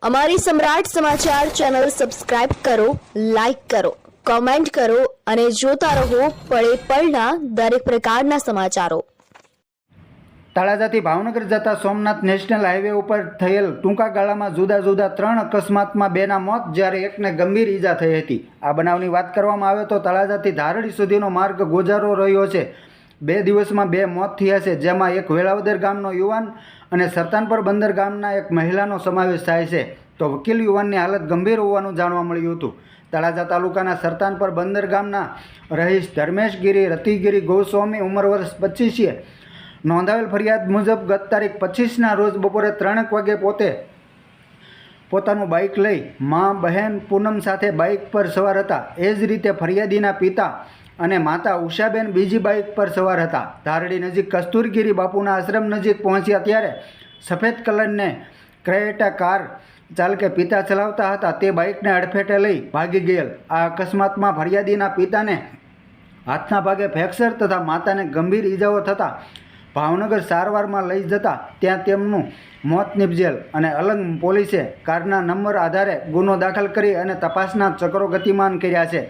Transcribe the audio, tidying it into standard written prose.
અમારી સમ્રાટ સમાચાર ચેનલ સબસ્ક્રાઇબ કરો, લાઇક કરો, કોમેન્ટ કરો અને જોતા રહો પળે પળના દરેક પ્રકારના સમાચારો। તળાજાથી ભાવનગર જતા સોમનાથ નેશનલ હાઈવે ઉપર થયેલ ટૂંકા ગાળામાં જુદા જુદા 3 અકસ્માતમાં 2ના મોત જ્યારે 1ને ગંભીર ઈજા થઈ હતી। આ બનાવની વાત કરવામાં આવે તો તળાજાથી ધારડી સુધીનો માર્ગ ગોજારો રહ્યો છે। 2 દિવસમાં 2 મોત થયા છે, જેમાં એક વેળાવદર ગામનો યુવાન અને સરતાનપર બંદર ગામના એક મહિલાનો સમાવેશ થાય છે, તો વકીલ યુવાનની હાલત ગંભીર હોવાનું જાણવા મળ્યું હતું। તળાજા તાલુકાના સરતાનપર બંદર ગામના રહીશ ધર્મેશગીરી રતિગીરી ગોસ્વામી ઉંમર વર્ષ 25 નોંધાવેલ ફરિયાદ મુજબ ગત તારીખ 25ના રોજ બપોરે 3 વાગે પોતાનું બાઇક લઈ મા બહેન પૂનમ સાથે બાઇક પર સવાર હતા। એ જ રીતે ફરિયાદીના પિતા અને માતા ઉષાબેન બીજી બાઇક પર સવાર હતા। ધારડી નજીક કસ્તુરગીરી બાપુના આશ્રમ નજીક પહોંચ્યા ત્યારે સફેદ કલરને ક્રેટા કાર ચાલકે પિતા ચલાવતા હતા તે બાઇકને અડફેટે લઈ ભાગી ગયેલ। આ અકસ્માતમાં ફરિયાદીના પિતાને હાથના ભાગે ફ્રેક્ચર તથા માતાને ગંભીર ઈજાઓ થતાં ભાવનગર સારવારમાં લઈ જતા ત્યાં તેમનું મોત નિપજેલ અને અલંગ પોલીસે કારના નંબર આધારે ગુનો દાખલ કરી અને તપાસના ચક્રો ગતિમાન કર્યા છે।